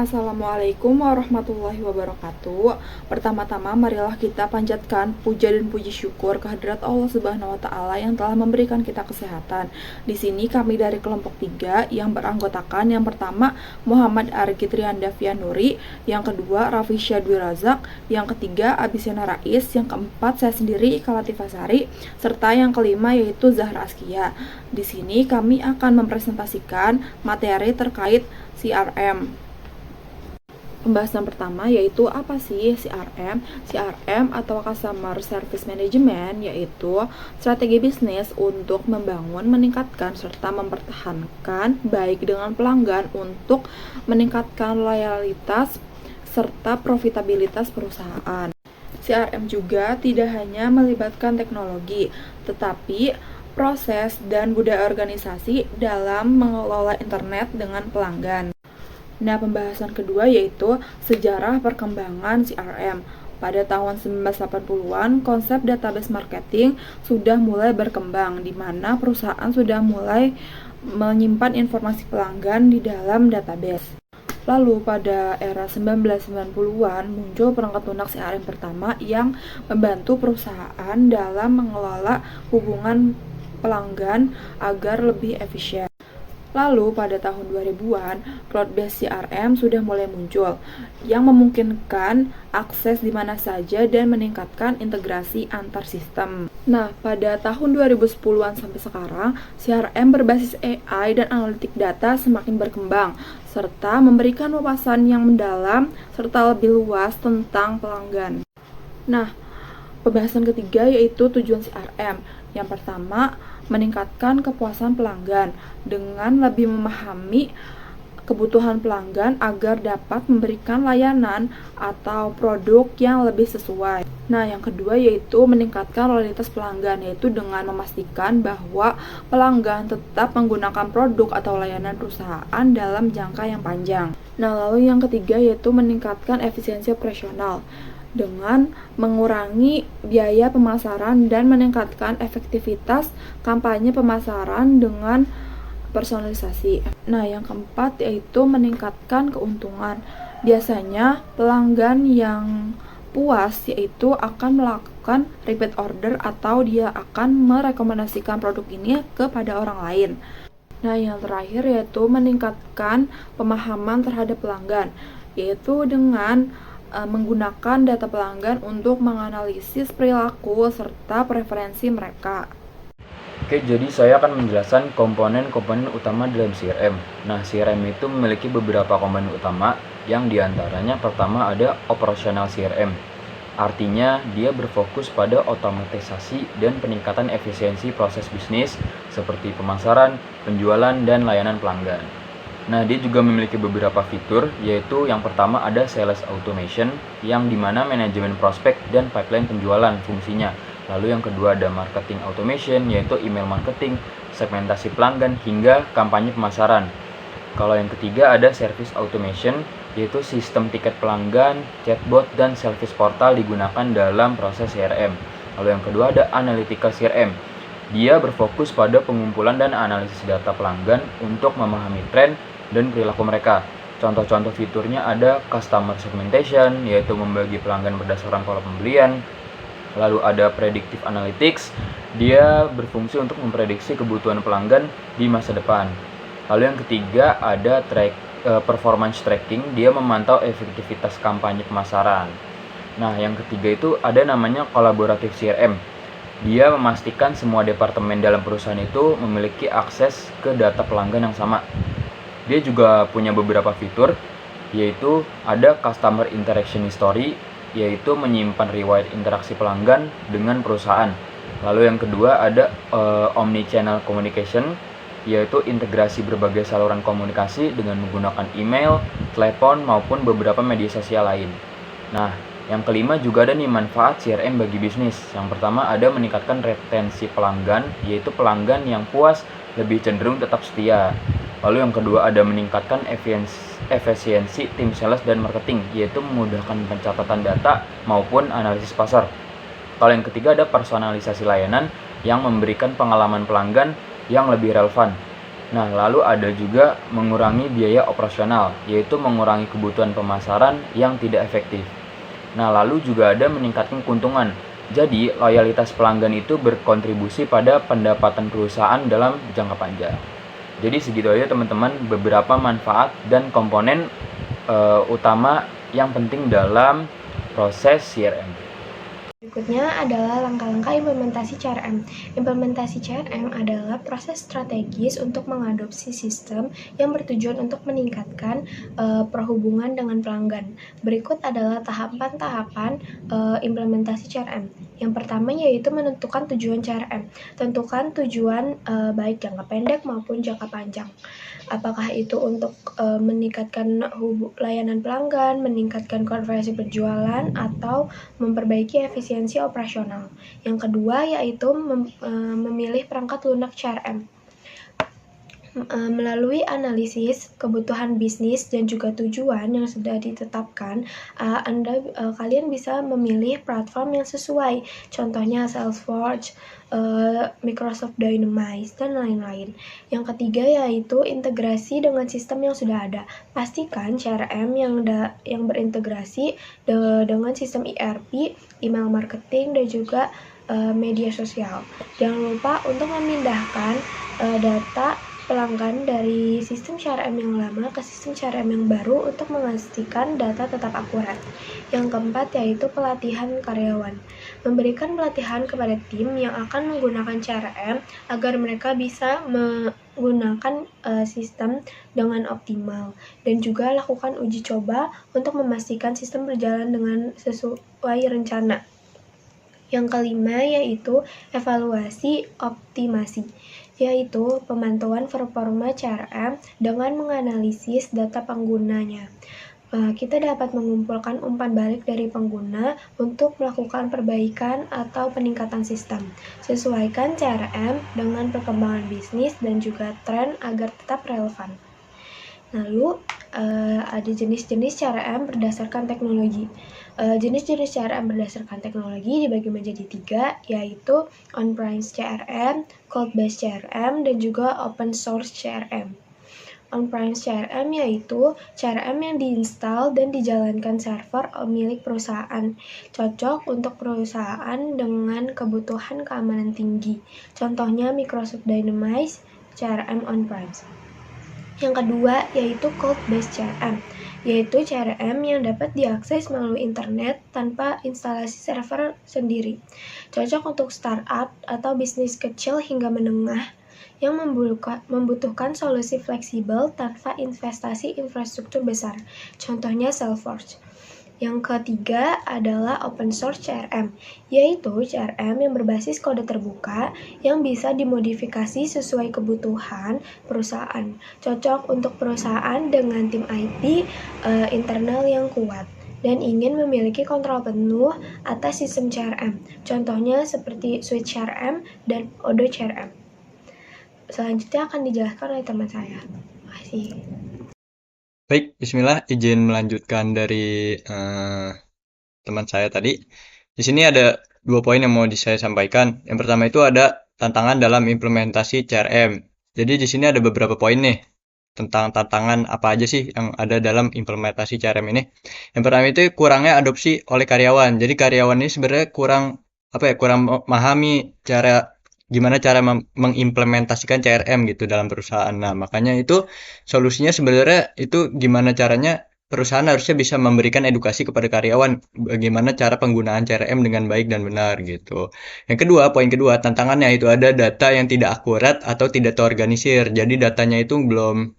Assalamualaikum warahmatullahi wabarakatuh. Pertama-tama marilah kita panjatkan puja dan puji syukur kehadirat Allah Subhanahu wa taala yang telah memberikan kita kesehatan. Di sini kami dari kelompok 3 yang beranggotakan yang pertama Muhammad Argi Trianda Fianuri, yang kedua Raffi Syadwi Razak, yang ketiga Abisyana Rais, yang keempat saya sendiri Ika Latifasari, serta yang kelima yaitu Zahra Askia. Di sini kami akan mempresentasikan materi terkait CRM. Pembahasan pertama yaitu apa sih CRM? CRM atau Customer Service Management yaitu strategi bisnis untuk membangun, meningkatkan, serta mempertahankan baik dengan pelanggan untuk meningkatkan loyalitas serta profitabilitas perusahaan. CRM juga tidak hanya melibatkan teknologi, tetapi proses dan budaya organisasi dalam mengelola internet dengan pelanggan. Nah, pembahasan kedua yaitu sejarah perkembangan CRM. Pada tahun 1980-an, konsep database marketing sudah mulai berkembang, di mana perusahaan sudah mulai menyimpan informasi pelanggan di dalam database. Lalu pada era 1990-an muncul perangkat lunak CRM pertama yang membantu perusahaan dalam mengelola hubungan pelanggan agar lebih efisien. Lalu pada tahun 2000-an, cloud-based CRM sudah mulai muncul, yang memungkinkan akses di mana saja dan meningkatkan integrasi antar sistem. Nah, pada tahun 2010-an sampai sekarang, CRM berbasis AI dan analitik data semakin berkembang, serta memberikan wawasan yang mendalam serta lebih luas tentang pelanggan. Nah, pembahasan ketiga yaitu tujuan CRM. Yang pertama, meningkatkan kepuasan pelanggan dengan lebih memahami kebutuhan pelanggan agar dapat memberikan layanan atau produk yang lebih sesuai. Nah, yang kedua yaitu meningkatkan loyalitas pelanggan, yaitu dengan memastikan bahwa pelanggan tetap menggunakan produk atau layanan perusahaan dalam jangka yang panjang. Nah, lalu yang ketiga yaitu meningkatkan efisiensi operasional dengan mengurangi biaya pemasaran dan meningkatkan efektivitas kampanye pemasaran dengan personalisasi. Nah, yang keempat yaitu meningkatkan keuntungan. Biasanya pelanggan yang puas yaitu akan melakukan repeat order atau dia akan merekomendasikan produk ini kepada orang lain. Nah, yang terakhir yaitu meningkatkan pemahaman terhadap pelanggan, yaitu dengan menggunakan data pelanggan untuk menganalisis perilaku serta preferensi mereka. Oke, jadi saya akan menjelaskan komponen-komponen utama dalam CRM. Nah, CRM itu memiliki beberapa komponen utama, yang diantaranya pertama ada operasional CRM. Artinya, dia berfokus pada otomatisasi dan peningkatan efisiensi proses bisnis seperti pemasaran, penjualan, dan layanan pelanggan. Nah, dia juga memiliki beberapa fitur, yaitu yang pertama ada sales automation, yang dimana manajemen prospek dan pipeline penjualan fungsinya. Lalu yang kedua ada marketing automation, yaitu email marketing, segmentasi pelanggan, hingga kampanye pemasaran. Kalau yang ketiga ada service automation, yaitu sistem tiket pelanggan, chatbot, dan service portal digunakan dalam proses CRM. Lalu yang kedua ada analytical CRM. Dia berfokus pada pengumpulan dan analisis data pelanggan untuk memahami tren dan perilaku mereka. Contoh-contoh fiturnya ada customer segmentation, yaitu membagi pelanggan berdasarkan pola pembelian. Lalu ada predictive analytics, dia berfungsi untuk memprediksi kebutuhan pelanggan di masa depan. Lalu yang ketiga ada performance tracking, dia memantau efektivitas kampanye pemasaran. Nah, yang ketiga itu ada namanya collaborative CRM. Dia memastikan semua departemen dalam perusahaan itu memiliki akses ke data pelanggan yang sama. Dia juga punya beberapa fitur, yaitu ada customer interaction history, yaitu menyimpan riwayat interaksi pelanggan dengan perusahaan. Lalu yang kedua ada omnichannel communication, yaitu integrasi berbagai saluran komunikasi dengan menggunakan email, telepon, maupun beberapa media sosial lain. Nah, yang kelima juga ada nih manfaat CRM bagi bisnis. Yang pertama ada meningkatkan retensi pelanggan, yaitu pelanggan yang puas lebih cenderung tetap setia. Lalu yang kedua ada meningkatkan efisiensi tim sales dan marketing, yaitu memudahkan pencatatan data maupun analisis pasar. Kalau yang ketiga ada personalisasi layanan yang memberikan pengalaman pelanggan yang lebih relevan. Nah, lalu ada juga mengurangi biaya operasional, yaitu mengurangi kebutuhan pemasaran yang tidak efektif. Nah, lalu juga ada meningkatkan keuntungan. Jadi, loyalitas pelanggan itu berkontribusi pada pendapatan perusahaan dalam jangka panjang. Jadi segitu aja teman-teman beberapa manfaat dan komponen utama yang penting dalam proses CRM. Berikutnya adalah langkah-langkah implementasi CRM. Implementasi CRM adalah proses strategis untuk mengadopsi sistem yang bertujuan untuk meningkatkan perhubungan dengan pelanggan. Berikut adalah tahapan-tahapan implementasi CRM. Yang pertama yaitu menentukan tujuan CRM. Tentukan tujuan baik jangka pendek maupun jangka panjang. Apakah itu untuk meningkatkan layanan pelanggan, meningkatkan konversi penjualan, atau memperbaiki efisiensi operasional. Yang kedua yaitu memilih perangkat lunak CRM. Melalui analisis kebutuhan bisnis dan juga tujuan yang sudah ditetapkan, kalian bisa memilih platform yang sesuai. Contohnya Salesforce, Microsoft Dynamics, dan lain-lain. Yang ketiga yaitu integrasi dengan sistem yang sudah ada. Pastikan CRM yang berintegrasi dengan sistem ERP, email marketing, dan juga media sosial. Jangan lupa untuk memindahkan data pelanggan dari sistem CRM yang lama ke sistem CRM yang baru untuk memastikan data tetap akurat. Yang keempat yaitu pelatihan karyawan. Memberikan pelatihan kepada tim yang akan menggunakan CRM agar mereka bisa menggunakan sistem dengan optimal, dan juga lakukan uji coba untuk memastikan sistem berjalan dengan sesuai rencana. Yang kelima yaitu evaluasi optimasi, yaitu pemantauan performa CRM dengan menganalisis data penggunanya. Kita dapat mengumpulkan umpan balik dari pengguna untuk melakukan perbaikan atau peningkatan sistem. Sesuaikan CRM dengan perkembangan bisnis dan juga tren agar tetap relevan. Lalu ada jenis-jenis CRM berdasarkan teknologi. Jenis-jenis CRM berdasarkan teknologi dibagi menjadi 3, yaitu on-premise CRM, cloud-based CRM, dan juga open source CRM. On-premise CRM yaitu CRM yang diinstal dan dijalankan server milik perusahaan, cocok untuk perusahaan dengan kebutuhan keamanan tinggi. Contohnya Microsoft Dynamics CRM on-premise. Yang kedua yaitu cloud-based CRM, yaitu CRM yang dapat diakses melalui internet tanpa instalasi server sendiri. Cocok untuk startup atau bisnis kecil hingga menengah yang membutuhkan solusi fleksibel tanpa investasi infrastruktur besar. Contohnya Salesforce. Yang ketiga adalah open source CRM, yaitu CRM yang berbasis kode terbuka yang bisa dimodifikasi sesuai kebutuhan perusahaan. Cocok untuk perusahaan dengan tim IT internal yang kuat dan ingin memiliki kontrol penuh atas sistem CRM. Contohnya seperti Suite CRM dan Odoo CRM. Selanjutnya akan dijelaskan oleh teman saya. Terima kasih. Baik, bismillah, izin melanjutkan dari teman saya tadi. Di sini ada 2 poin yang mau saya sampaikan. Yang pertama itu ada tantangan dalam implementasi CRM. Jadi di sini ada beberapa poin nih tentang tantangan apa aja sih yang ada dalam implementasi CRM ini. Yang pertama itu kurangnya adopsi oleh karyawan. Jadi karyawan ini sebenarnya kurang memahami gimana cara mengimplementasikan CRM gitu dalam perusahaan. Nah, makanya itu solusinya sebenarnya itu gimana caranya perusahaan harusnya bisa memberikan edukasi kepada karyawan bagaimana cara penggunaan CRM dengan baik dan benar gitu. Yang kedua, poin kedua, tantangannya itu ada data yang tidak akurat atau tidak terorganisir. Jadi datanya itu belum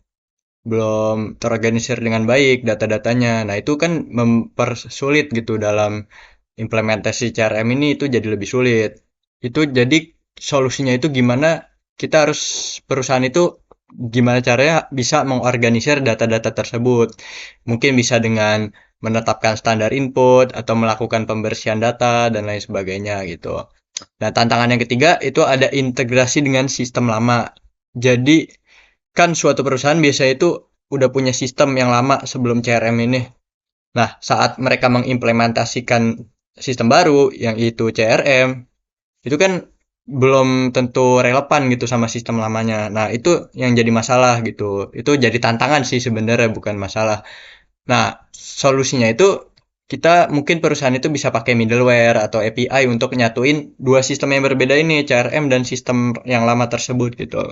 terorganisir dengan baik data-datanya. Nah, itu kan mempersulit gitu dalam implementasi CRM ini, itu jadi lebih sulit. Itu jadi solusinya itu gimana perusahaan itu gimana caranya bisa mengorganisir data-data tersebut. Mungkin bisa dengan menetapkan standar input atau melakukan pembersihan data dan lain sebagainya gitu. Nah, tantangan yang ketiga itu ada integrasi dengan sistem lama. Jadi kan suatu perusahaan biasanya itu udah punya sistem yang lama sebelum CRM ini. Nah, saat mereka mengimplementasikan sistem baru yang itu CRM, itu kan belum tentu relevan gitu sama sistem lamanya. Nah, itu yang jadi masalah gitu. Itu jadi tantangan sih sebenarnya, bukan masalah. Nah, solusinya itu kita mungkin perusahaan itu bisa pakai middleware atau API untuk nyatuin dua sistem yang berbeda ini, CRM dan sistem yang lama tersebut gitu.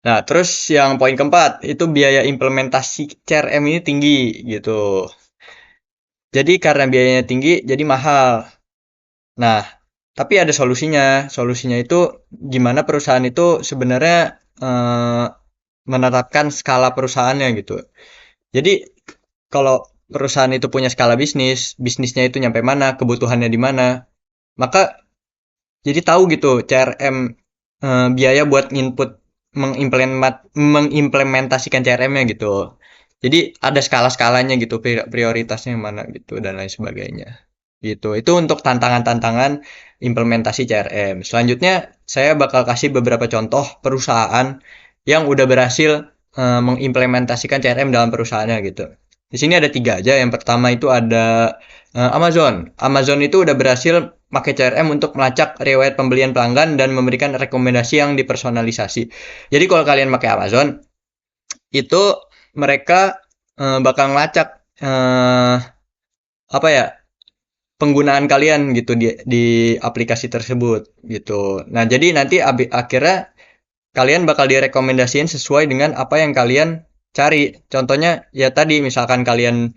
Nah, terus yang poin keempat, itu biaya implementasi CRM ini tinggi gitu. Jadi karena biayanya tinggi, jadi mahal. Nah, tapi ada solusinya. Solusinya itu gimana perusahaan itu sebenarnya eh, menetapkan skala perusahaannya gitu. Jadi kalau perusahaan itu punya skala bisnis, bisnisnya itu nyampe mana, kebutuhannya di mana, maka jadi tahu gitu CRM biaya buat input mengimplementasikan CRM-nya gitu. Jadi ada skala-skalanya gitu, prioritasnya yang mana gitu dan lain sebagainya. Gitu. Itu untuk tantangan-tantangan implementasi CRM. Selanjutnya saya bakal kasih beberapa contoh perusahaan yang udah berhasil mengimplementasikan CRM dalam perusahaannya gitu. Di sini ada 3 aja. Yang pertama itu ada Amazon. Amazon itu udah berhasil pakai CRM untuk melacak riwayat pembelian pelanggan dan memberikan rekomendasi yang dipersonalisasi. Jadi kalau kalian pakai Amazon, itu mereka bakal ngelacak apa ya, penggunaan kalian gitu di aplikasi tersebut gitu. Nah, jadi nanti akhirnya kalian bakal direkomendasiin sesuai dengan apa yang kalian cari. Contohnya ya tadi misalkan kalian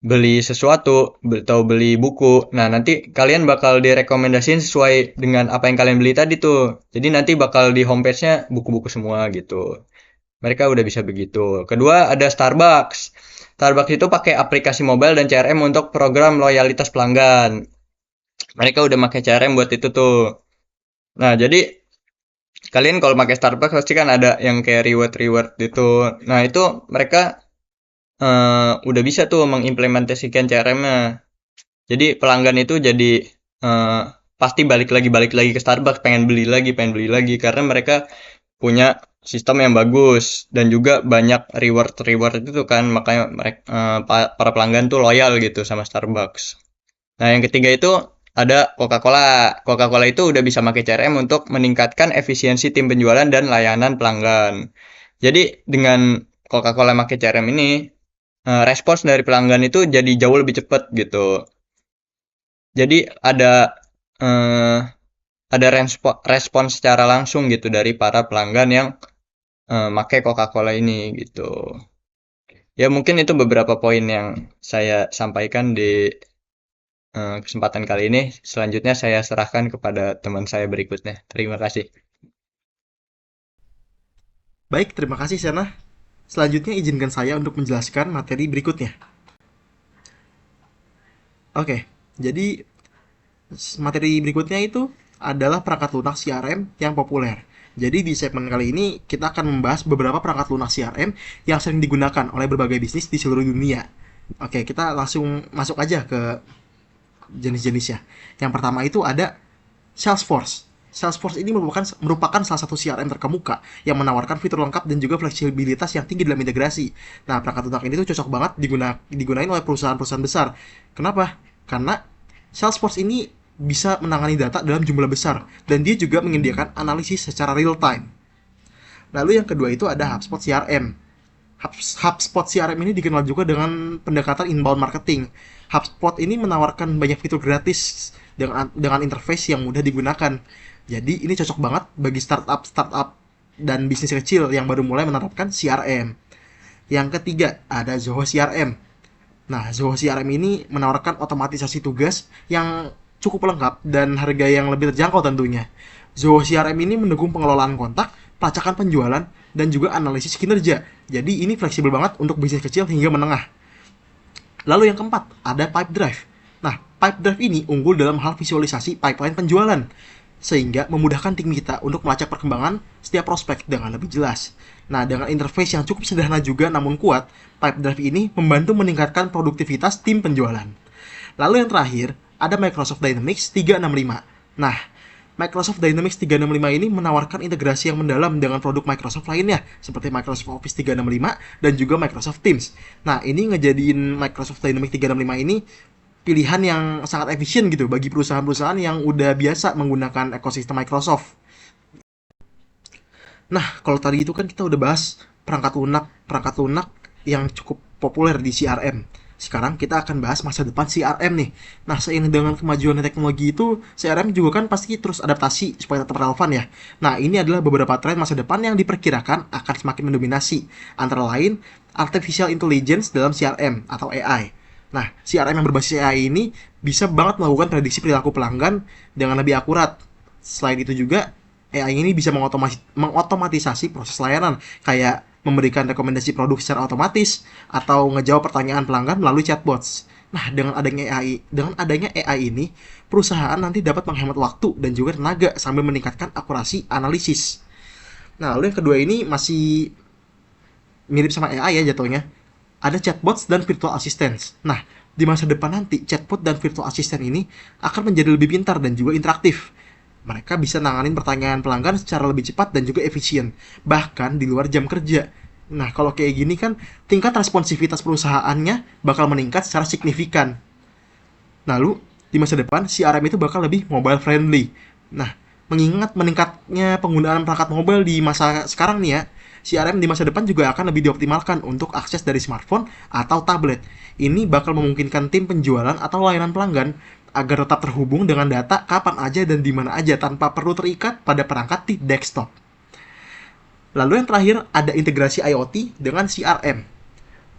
beli sesuatu atau beli buku. Nah, nanti kalian bakal direkomendasiin sesuai dengan apa yang kalian beli tadi tuh. Jadi nanti bakal di homepage-nya buku-buku semua gitu. Mereka udah bisa begitu. Kedua ada Starbucks. Starbucks itu pakai aplikasi mobile dan CRM untuk program loyalitas pelanggan. Mereka udah pakai CRM buat itu tuh. Nah, jadi kalian kalau pakai Starbucks pasti kan ada yang kayak reward gitu. Nah, itu mereka udah bisa tuh mengimplementasikan CRM-nya. Jadi pelanggan itu jadi pasti balik lagi ke Starbucks, pengen beli lagi karena mereka punya sistem yang bagus dan juga banyak reward itu tuh kan, makanya mereka para pelanggan tuh loyal gitu sama Starbucks. Nah, yang ketiga itu ada Coca-Cola. Coca-Cola itu udah bisa pakai CRM untuk meningkatkan efisiensi tim penjualan dan layanan pelanggan. Jadi dengan Coca-Cola pakai CRM ini, respons dari pelanggan itu jadi jauh lebih cepat gitu. Jadi eh, ada respon secara langsung gitu dari para pelanggan yang pakai Coca-Cola ini gitu. Ya mungkin itu beberapa poin yang saya sampaikan di kesempatan kali ini. Selanjutnya saya serahkan kepada teman saya berikutnya. Terima kasih. Baik, terima kasih Sena. Selanjutnya izinkan saya untuk menjelaskan materi berikutnya. Oke, jadi materi berikutnya itu adalah perangkat lunak CRM yang populer. Jadi di segmen kali ini kita akan membahas beberapa perangkat lunak CRM yang sering digunakan oleh berbagai bisnis di seluruh dunia. Oke, kita langsung masuk aja ke jenis-jenisnya. Yang pertama itu ada Salesforce. Salesforce ini merupakan salah satu CRM terkemuka yang menawarkan fitur lengkap dan juga fleksibilitas yang tinggi dalam integrasi. Nah, perangkat lunak ini tuh cocok banget digunain oleh perusahaan-perusahaan besar. Kenapa? Karena Salesforce ini bisa menangani data dalam jumlah besar dan dia juga menyediakan analisis secara real time. Lalu yang kedua itu ada HubSpot CRM. HubSpot CRM ini dikenal juga dengan pendekatan inbound marketing. HubSpot ini menawarkan banyak fitur gratis dengan interface yang mudah digunakan. Jadi ini cocok banget bagi startup dan bisnis kecil yang baru mulai menerapkan CRM. Yang ketiga ada Zoho CRM. Nah, Zoho CRM ini menawarkan otomatisasi tugas yang cukup lengkap dan harga yang lebih terjangkau tentunya. Zoho CRM ini mendukung pengelolaan kontak, pelacakan penjualan, dan juga analisis kinerja. Jadi ini fleksibel banget untuk bisnis kecil hingga menengah. Lalu yang keempat, ada Pipedrive. Nah, Pipedrive ini unggul dalam hal visualisasi pipeline penjualan, sehingga memudahkan tim kita untuk melacak perkembangan setiap prospek dengan lebih jelas. Nah, dengan interface yang cukup sederhana juga namun kuat, Pipedrive ini membantu meningkatkan produktivitas tim penjualan. Lalu yang terakhir, ada Microsoft Dynamics 365. Nah, Microsoft Dynamics 365 ini menawarkan integrasi yang mendalam dengan produk Microsoft lainnya, seperti Microsoft Office 365 dan juga Microsoft Teams. Nah, ini ngejadiin Microsoft Dynamics 365 ini pilihan yang sangat efisien gitu bagi perusahaan-perusahaan yang udah biasa menggunakan ekosistem Microsoft. Nah, kalau tadi itu kan kita udah bahas perangkat lunak yang cukup populer di CRM. Sekarang kita akan bahas masa depan CRM nih. Nah, seiring dengan kemajuan teknologi itu, CRM juga kan pasti terus adaptasi supaya tetap relevan ya. Nah, ini adalah beberapa tren masa depan yang diperkirakan akan semakin mendominasi. Antara lain, Artificial Intelligence dalam CRM atau AI. Nah, CRM yang berbasis AI ini bisa banget melakukan prediksi perilaku pelanggan dengan lebih akurat. Selain itu juga, AI ini bisa mengotomatisasi proses layanan, kayak memberikan rekomendasi produk secara otomatis atau ngejawab pertanyaan pelanggan melalui chatbots. Nah, dengan adanya AI ini, perusahaan nanti dapat menghemat waktu dan juga tenaga sambil meningkatkan akurasi analisis. Nah, lalu yang kedua ini masih mirip sama AI ya jatuhnya. Ada chatbots dan virtual assistants. Nah, di masa depan nanti chatbot dan virtual assistant ini akan menjadi lebih pintar dan juga interaktif. Mereka bisa nanganin pertanyaan pelanggan secara lebih cepat dan juga efisien, bahkan di luar jam kerja. Nah, kalau kayak gini kan, tingkat responsivitas perusahaannya bakal meningkat secara signifikan. Lalu, di masa depan, CRM itu bakal lebih mobile friendly. Nah, mengingat meningkatnya penggunaan perangkat mobile di masa sekarang nih ya, CRM di masa depan juga akan lebih dioptimalkan untuk akses dari smartphone atau tablet. Ini bakal memungkinkan tim penjualan atau layanan pelanggan agar tetap terhubung dengan data kapan aja dan di mana aja tanpa perlu terikat pada perangkat di desktop. Lalu yang terakhir ada integrasi IoT dengan CRM.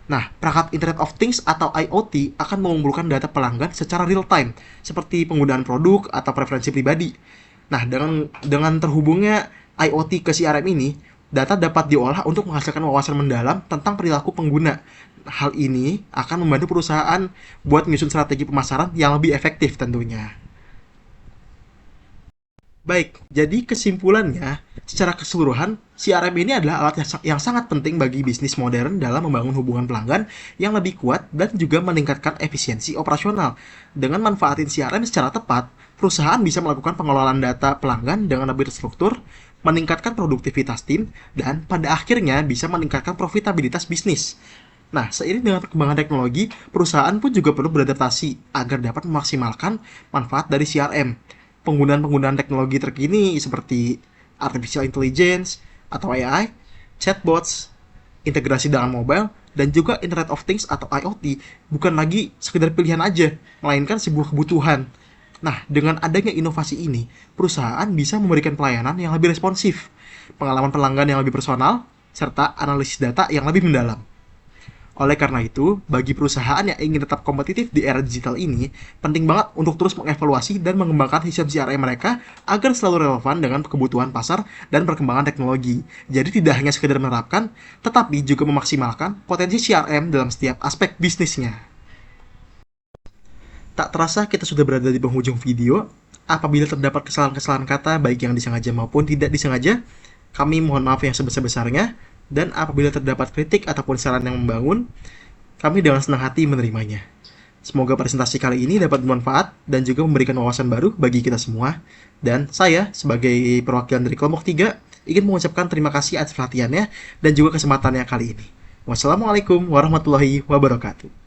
Nah, perangkat Internet of Things atau IoT akan mengumpulkan data pelanggan secara real time, seperti penggunaan produk atau preferensi pribadi. Nah, dengan terhubungnya IoT ke CRM ini, data dapat diolah untuk menghasilkan wawasan mendalam tentang perilaku pengguna. Hal ini akan membantu perusahaan buat menyusun strategi pemasaran yang lebih efektif tentunya. Baik, jadi kesimpulannya, secara keseluruhan, CRM ini adalah alat yang sangat penting bagi bisnis modern dalam membangun hubungan pelanggan yang lebih kuat dan juga meningkatkan efisiensi operasional. Dengan manfaatin CRM secara tepat, perusahaan bisa melakukan pengelolaan data pelanggan dengan lebih terstruktur, meningkatkan produktivitas tim, dan pada akhirnya bisa meningkatkan profitabilitas bisnis. Nah, seiring dengan perkembangan teknologi, perusahaan pun juga perlu beradaptasi agar dapat memaksimalkan manfaat dari CRM. Penggunaan teknologi terkini seperti Artificial Intelligence atau AI, chatbots, integrasi dengan mobile, dan juga Internet of Things atau IoT bukan lagi sekedar pilihan aja, melainkan sebuah kebutuhan. Nah, dengan adanya inovasi ini, perusahaan bisa memberikan pelayanan yang lebih responsif, pengalaman pelanggan yang lebih personal, serta analisis data yang lebih mendalam. Oleh karena itu, bagi perusahaan yang ingin tetap kompetitif di era digital ini, penting banget untuk terus mengevaluasi dan mengembangkan sistem CRM mereka agar selalu relevan dengan kebutuhan pasar dan perkembangan teknologi. Jadi tidak hanya sekedar menerapkan, tetapi juga memaksimalkan potensi CRM dalam setiap aspek bisnisnya. Tak terasa kita sudah berada di penghujung video. Apabila terdapat kesalahan-kesalahan kata baik yang disengaja maupun tidak disengaja, kami mohon maaf yang sebesar-besarnya. Dan apabila terdapat kritik ataupun saran yang membangun, kami dengan senang hati menerimanya. Semoga presentasi kali ini dapat bermanfaat dan juga memberikan wawasan baru bagi kita semua. Dan saya, sebagai perwakilan dari kelompok 3, ingin mengucapkan terima kasih atas perhatiannya dan juga kesempatannya kali ini. Wassalamualaikum warahmatullahi wabarakatuh.